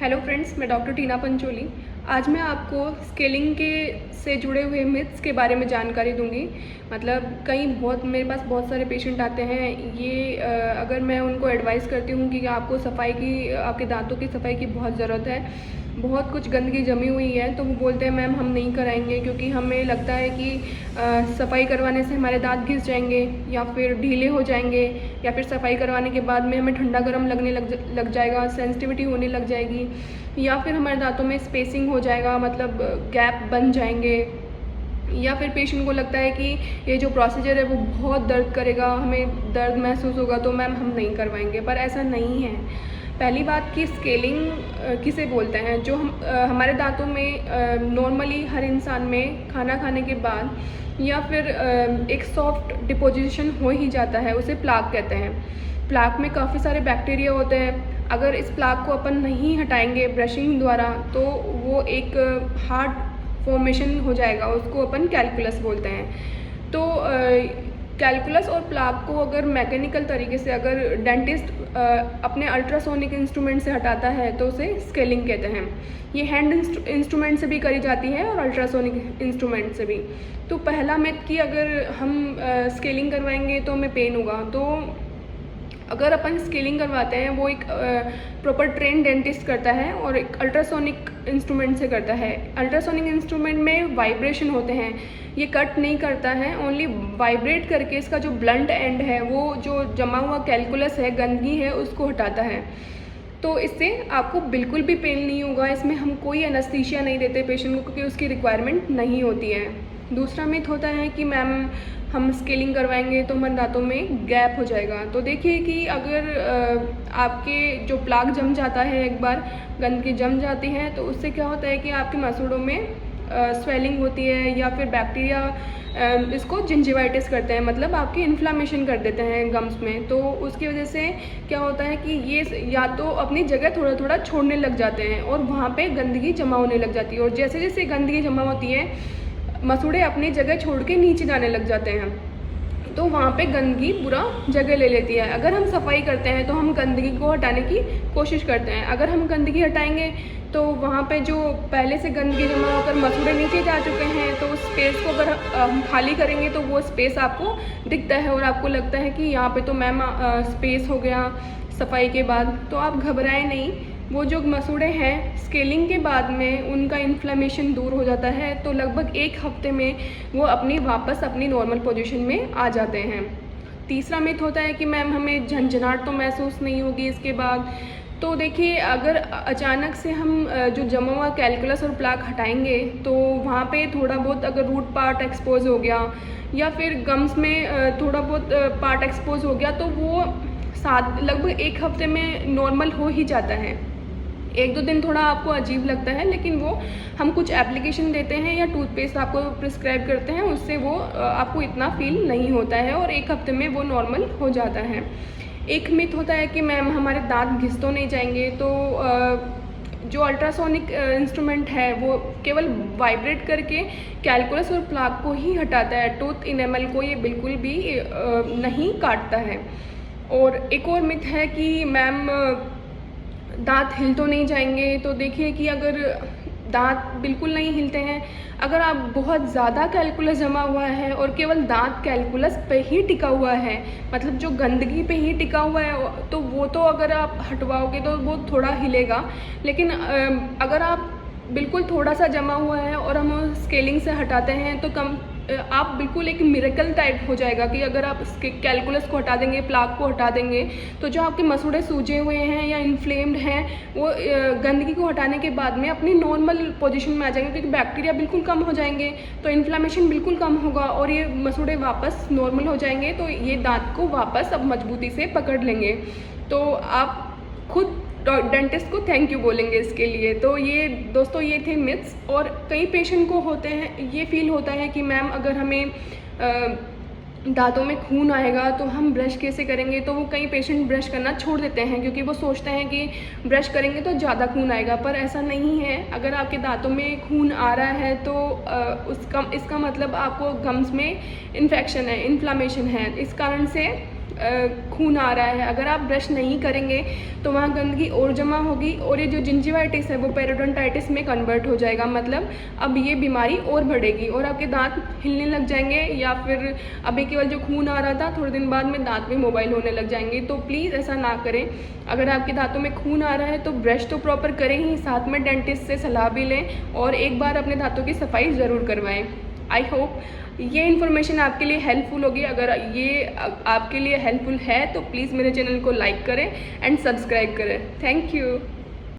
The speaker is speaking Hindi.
हेलो फ्रेंड्स, मैं डॉक्टर टीना पंचोली। आज मैं आपको स्केलिंग के से जुड़े हुए मिथ्स के बारे में जानकारी दूंगी। मतलब मेरे पास बहुत सारे पेशेंट आते हैं। अगर मैं उनको एडवाइस करती हूँ कि आपको आपके दांतों की सफाई की बहुत ज़रूरत है, बहुत कुछ गंदगी जमी हुई है, तो वो बोलते हैं मैम हम नहीं कराएंगे क्योंकि हमें लगता है कि सफाई करवाने से हमारे दांत घिस जाएंगे या फिर ढीले हो जाएंगे, या फिर सफाई करवाने के बाद में हमें ठंडा गर्म लगने लग जाएगा, सेंसिटिविटी होने लग जाएगी, या फिर हमारे दांतों में स्पेसिंग हो जाएगा, मतलब गैप बन जाएंगे, या फिर पेशेंट को लगता है कि ये जो प्रोसीजर है वो बहुत दर्द करेगा, हमें दर्द महसूस होगा, तो मैम हम नहीं करवाएंगे। पर ऐसा नहीं है। पहली बात कि स्केलिंग किसे बोलते हैं, जो हमारे दांतों में नॉर्मली हर इंसान में खाना खाने के बाद या फिर एक सॉफ्ट डिपोजिशन हो ही जाता है, उसे प्लाक कहते हैं। प्लाक में काफ़ी सारे बैक्टीरिया होते हैं। अगर इस प्लाक को अपन नहीं हटाएंगे ब्रशिंग द्वारा तो वो एक हार्ड फॉर्मेशन हो जाएगा, उसको अपन कैलकुलस बोलते हैं। तो कैलकुलस और प्लाक को अगर मैकेनिकल तरीके से अगर डेंटिस्ट अपने अल्ट्रासोनिक इंस्ट्रूमेंट से हटाता है तो उसे स्केलिंग कहते हैं। ये हैंड इंस्ट्रूमेंट से भी करी जाती है और अल्ट्रासोनिक इंस्ट्रूमेंट से भी। तो पहला मिथ कि अगर हम स्केलिंग करवाएंगे तो हमें पेन होगा, तो अगर अपन स्केलिंग करवाते हैं वो एक प्रॉपर ट्रेन डेंटिस्ट करता है और एक अल्ट्रासोनिक इंस्ट्रूमेंट से करता है। अल्ट्रासोनिक इंस्ट्रूमेंट में वाइब्रेशन होते हैं, ये कट नहीं करता है, ओनली वाइब्रेट करके इसका जो ब्लंट एंड है, वो जो जमा हुआ कैलकुलस है, गंदगी है, उसको हटाता है। तो इससे आपको बिल्कुल भी पेन नहीं होगा। इसमें हम कोई एनेस्थीसिया नहीं देते पेशेंट को क्योंकि उसकी रिक्वायरमेंट नहीं होती है। दूसरा मिथ होता है कि मैम हम स्केलिंग करवाएंगे तो हमारे दांतों में गैप हो जाएगा। तो देखिए कि अगर आपके जो प्लाक जम जाता है, एक बार गंदगी जम जाती है, तो उससे क्या होता है कि आपके मसूड़ों में स्वेलिंग होती है, या फिर बैक्टीरिया इसको जिंजिवाइटिस करते हैं, मतलब आपकी इन्फ्लामेशन कर देते हैं गम्स में। तो उसकी वजह से क्या होता है कि ये या तो अपनी जगह थोड़ा थोड़ा छोड़ने लग जाते हैं और वहाँ पे गंदगी जमा होने लग जाती है, और जैसे जैसे गंदगी जमा होती है मसूड़े अपनी जगह छोड़ के नीचे जाने लग जाते हैं, तो वहाँ पे गंदगी पूरा जगह ले लेती है। अगर हम सफाई करते हैं तो हम गंदगी को हटाने की कोशिश करते हैं। अगर हम गंदगी हटाएंगे तो वहाँ पे जो पहले से गंदगी जमा होकर मसूड़े नीचे जा चुके हैं, तो उस स्पेस को अगर हम खाली करेंगे तो वो स्पेस आपको दिखता है और आपको लगता है कि यहाँ पे तो मैम स्पेस हो गया सफाई के बाद। तो आप घबराएं नहीं, वो जो मसूड़े हैं स्केलिंग के बाद में उनका इन्फ्लेमेशन दूर हो जाता है, तो लगभग 1 हफ्ते में वो वापस अपनी नॉर्मल पोजीशन में आ जाते हैं। तीसरा मिथ होता है कि मैम हमें झंझनाहट तो महसूस नहीं होगी इसके बाद। तो देखिए, अगर अचानक से हम जो जमा हुआ कैलकुलस और प्लाक हटाएंगे तो वहाँ पे थोड़ा बहुत अगर रूट पार्ट एक्सपोज हो गया या फिर गम्स में थोड़ा बहुत पार्ट एक्सपोज हो गया, तो वो लगभग 1 हफ्ते में नॉर्मल हो ही जाता है। 1-2 दिन थोड़ा आपको अजीब लगता है, लेकिन वो हम कुछ एप्लीकेशन देते हैं या टूथपेस्ट आपको प्रिस्क्राइब करते हैं, उससे वो आपको इतना फील नहीं होता है और 1 हफ्ते में वो नॉर्मल हो जाता है। एक मिथ होता है कि मैम हमारे दांत घिस तो नहीं जाएंगे। तो जो अल्ट्रासोनिक इंस्ट्रूमेंट है वो केवल वाइब्रेट करके कैलकुलस और प्लाक को ही हटाता है, टूथ इनेमल को ये बिल्कुल भी नहीं काटता है। और एक और मिथ है कि मैम दांत हिल तो नहीं जाएंगे। तो देखिए कि अगर दांत बिल्कुल नहीं हिलते हैं, अगर आप बहुत ज़्यादा कैलकुलस जमा हुआ है और केवल दांत कैलकुलस पे ही टिका हुआ है, मतलब जो गंदगी पे ही टिका हुआ है, तो वो तो अगर आप हटवाओगे तो वो थोड़ा हिलेगा। लेकिन अगर आप बिल्कुल थोड़ा सा जमा हुआ है और हम स्केलिंग से हटाते हैं तो आप बिल्कुल एक मिरेकल टाइप हो जाएगा कि अगर आप कैलकुलस को हटा देंगे, प्लाक को हटा देंगे, तो जो आपके मसूड़े सूजे हुए हैं या इन्फ्लेम्ड हैं वो गंदगी को हटाने के बाद में अपनी नॉर्मल पोजीशन में आ जाएंगे, क्योंकि बैक्टीरिया बिल्कुल कम हो जाएंगे, तो इन्फ्लेमेशन बिल्कुल कम होगा और ये मसूड़े वापस नॉर्मल हो जाएंगे, तो ये दांत को वापस अब मजबूती से पकड़ लेंगे। तो आप खुद डेंटिस्ट को थैंक यू बोलेंगे इसके लिए। तो ये दोस्तों ये थे मिथ्स। और कई पेशेंट को होते हैं, ये फील होता है कि मैम अगर हमें दांतों में खून आएगा तो हम ब्रश कैसे करेंगे। तो वो कई पेशेंट ब्रश करना छोड़ देते हैं क्योंकि वो सोचते हैं कि ब्रश करेंगे तो ज़्यादा खून आएगा, पर ऐसा नहीं है। अगर आपके दांतों में खून आ रहा है तो इसका मतलब आपको गम्स में इन्फेक्शन है, इन्फ्लामेशन है। इस कारण से खून आ रहा है, अगर आप ब्रश नहीं करेंगे तो वहाँ गंदगी और जमा होगी और ये जो जिंजिवाइटिस है वो पेरिडोंटाइटिस में कन्वर्ट हो जाएगा। मतलब अब ये बीमारी और बढ़ेगी और आपके दांत हिलने लग जाएंगे, या फिर अभी केवल जो खून आ रहा था थोड़े दिन बाद में दांत में मोबाइल होने लग जाएंगे। तो प्लीज़ ऐसा ना करें। अगर आपके दांतों में खून आ रहा है तो ब्रश तो प्रॉपर करें ही, साथ में डेंटिस्ट से सलाह भी लें और एक बार अपने दांतों की सफाई ज़रूर करवाएं। आई होप ये इन्फॉर्मेशन आपके लिए हेल्पफुल होगी। अगर ये आपके लिए हेल्पफुल है तो प्लीज़ मेरे चैनल को लाइक करें एंड सब्सक्राइब करें। Thank you.